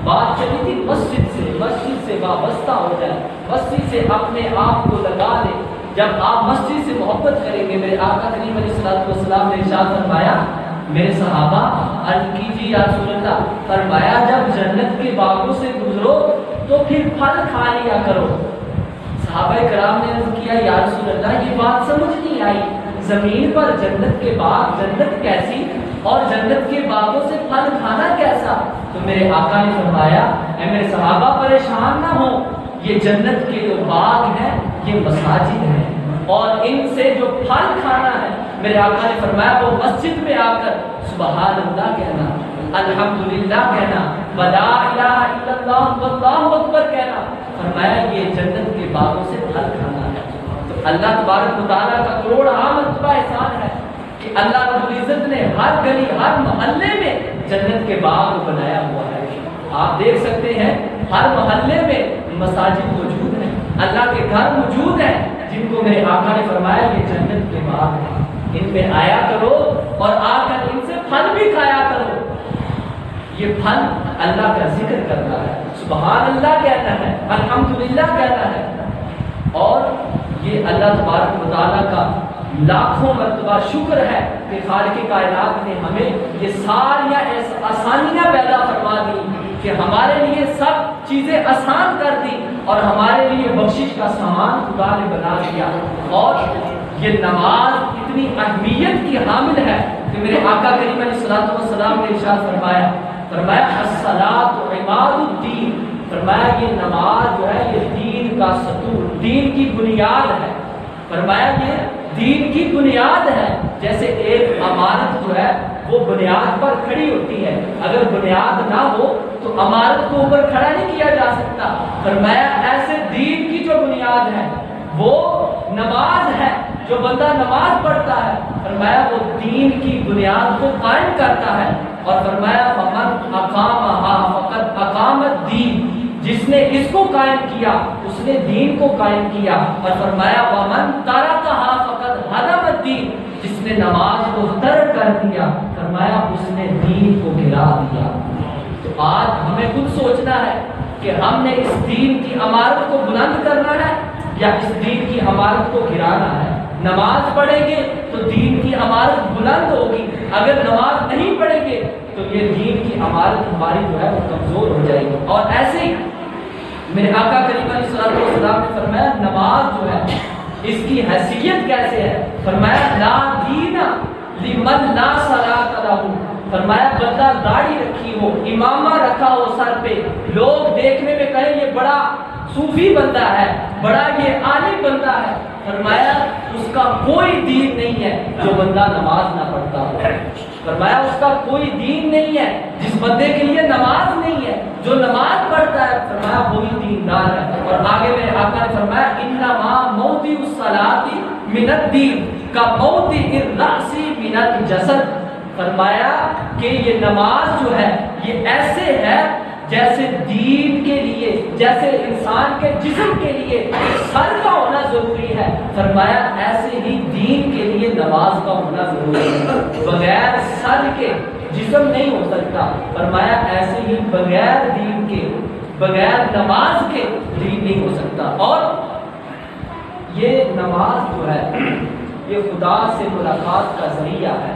بات چلی تھی مسجد سے وابستہ ہو جائے، مسجد سے اپنے آپ کو لگا لے۔ جب آپ مسجد سے محبت کریں گے، میرے آقا کریم علیہ الصلوۃ والسلام نے ارشاد فرمایا، میرے صحابہ عرض کیجیے یا رسول اللہ، فرمایا جب جنت کے باغوں سے گزرو تو پھر پھل کھا لیا کرو۔ صحابہ کرام نے عرض کیا یا رسول اللہ یہ بات سمجھ نہیں آئی، زمین پر جنت کے باغ، جنت کیسی اور جنت کے باغوں سے پھل کھانا کیسا؟ تو میرے آقا نے فرمایا اے میرے صحابہ پریشان نہ ہو، یہ جنت کے جو باغ ہیں یہ مساجد ہیں، اور ان سے جو پھل کھانا ہے میرے آقا نے فرمایا وہ مسجد میں آ کر سبحان اللہ کہنا، الحمدللہ کہنا، ولا الہ الا اللہ واللہ اکبر کہنا، فرمایا یہ جنت کے باغوں سے پھل کھانا ہے۔ تو اللہ تبارک و تعالیٰ کا کروڑہا مرتبہ احسان ہے کہ اللہ رب العزت نے ہر گلی ہر محلے میں جنت کے باغ بنایا ہوا ہے۔ آپ دیکھ سکتے ہیں ہر محلے میں مساجد موجود ہیں، اللہ کے گھر موجود ہیں جن کو میرے آقا نے فرمایا یہ جنت کے باغ ہیں، ان میں آیا کرو اور آ کر ان سے پھل بھی کھایا کرو۔ یہ پھل اللہ کا ذکر کرنا ہے، سبحان اللہ کہنا ہے، الحمدللہ کہنا ہے، اور یہ اللہ تبارک و تعالیٰ کا لاکھوں مرتبہ شکر ہے کہ خالق کائنات نے ہمیں یہ ساریاں آسانیاں پیدا فرما دی کہ ہمارے لیے سب چیزیں آسان کر دی اور ہمارے لیے بخشش کا سامان خدا نے بنا دیا۔ اور یہ نماز اتنی اہمیت کی حامل ہے کہ میرے آقا کریم علیہ الصلوۃ والسلام نے ارشاد فرمایا الصلاۃ عماد الدین، فرمایا یہ نماز جو ہے یہ دین کا ستون، دین کی بنیاد ہے، فرمایا یہ دین کی بنیاد ہے۔ جیسے ایک عمارت جو ہے وہ بنیاد پر کھڑی ہوتی ہے، اگر بنیاد نہ ہو تو عمارت کو اوپر کھڑا نہیں کیا جا سکتا، فرمایا ایسے دین کی جو بنیاد ہے وہ نماز ہے، جو بندہ نماز پڑھتا ہے فرمایا وہ دین کی بنیاد کو قائم کرتا ہے، اور فرمایا فمن اقامھا فقد اقام الدین، جس نے اس کو قائم کیا اس نے دین کو قائم کیا، اور فرمایا ومن ترکھا فقد ہدم الدین، جس نے نماز کو ترک کر دیا فرمایا اس نے دین کو گرا دیا۔ تو آج ہمیں خود سوچنا ہے کہ ہم نے اس دین کی عمارت کو بلند کرنا ہے یا اس دین کی عمارت کو گرانا ہے۔ نماز پڑھیں گے تو دین کی عمارت بلند ہوگی، اگر نماز نہیں پڑھیں گے تو یہ دین کی عمارت ہماری جو ہے وہ کمزور ہو جائے گی۔ اور ایسے ہی میرے آقا کریم علیہ الصلوۃ والسلام نے فرمایا نماز جو ہے اس کی حیثیت کیسے ہے، فرمایا لا دین لمن لا صلاۃ لہ، فرمایا بندہ داڑھی رکھی ہو، امامہ رکھا ہو سر پہ، لوگ دیکھنے میں کہیں یہ بڑا صوفی بندہ ہے، بڑا یہ عالم بندہ ہے، فرمایا اس کا کوئی دین نہیں ہے جو بندہ نماز نہ پڑھتا ہو، فرمایا اس کا کوئی دین نہیں ہے جس بندے کے لیے نماز نہیں ہے، جو نماز پڑھتا ہے فرمایا وہی دیندار ہے۔ اور آگے میرے آقا نے فرمایا انما موضع الصلاۃ من الدین کموضع الرأس من الجسد، فرمایا کہ یہ نماز جو ہے یہ ایسے ہے جیسے دین کے لیے، جیسے انسان کے جسم کے لیے سر کا ہونا ضروری ہے، فرمایا ایسے ہی دین کے لیے نماز کا ہونا ضروری ہے، بغیر سر کے جسم نہیں ہو سکتا، فرمایا ایسے ہی بغیر دین کے، بغیر نماز کے دین نہیں ہو سکتا۔ اور یہ نماز جو ہے یہ خدا سے ملاقات کا ذریعہ ہے،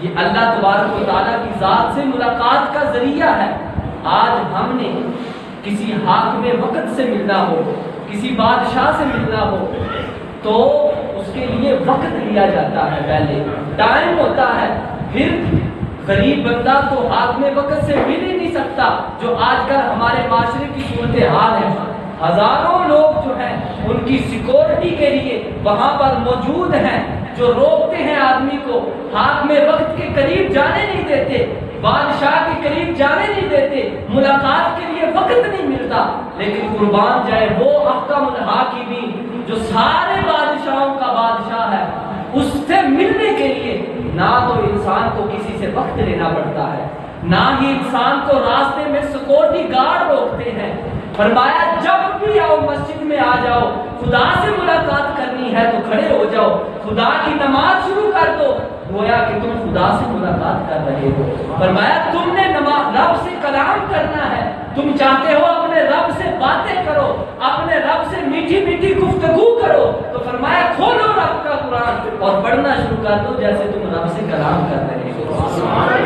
یہ اللہ تبارک و تعالیٰ کی ذات سے ملاقات کا ذریعہ ہے۔ آج ہم نے کسی حاکم وقت سے ملنا ہو، کسی بادشاہ سے ملنا ہو تو اس کے لیے وقت لیا جاتا ہے، پہلے ٹائم ہوتا ہے، پھر غریب بندہ تو حاکم وقت سے مل ہی نہیں سکتا، جو آج کل ہمارے معاشرے کی صورتحال ہے۔ ہزاروں لوگ جو ہیں ان کی سیکورٹی کے لیے وہاں پر موجود ہیں، جو روکتے ہیں آدمی کو، حاکم وقت کے قریب جانے نہیں دیتے، بادشاہ کے قریب جانے نہیں دیتے، ملاقات کے لیے وقت نہیں ملتا۔ لیکن قربان جائے وہ احکم الحاکمین جو سارے بادشاہوں کا بادشاہ ہے، اس سے ملنے کے لیے نہ تو انسان کو کسی سے وقت لینا پڑتا ہے، نہ ہی انسان کو راستے میں سیکورٹی گارڈ روکتے ہیں، فرمایا جب بھی آؤ مسجد میں آ جاؤ، خدا سے ملاقات کرنی ہے تو کھڑے ہو جاؤ، خدا کی نماز شروع کر دو، گویا کہ تم خدا سے ملاقات کر رہے ہو۔ فرمایا تم نے رب سے کلام کرنا ہے تم چاہتے ہو اپنے رب سے باتیں کرو، اپنے رب سے میٹھی میٹھی گفتگو کرو، تو فرمایا کھولو رب کا قرآن اور پڑھنا شروع کر دو جیسے تم رب سے کلام کر رہے ہو۔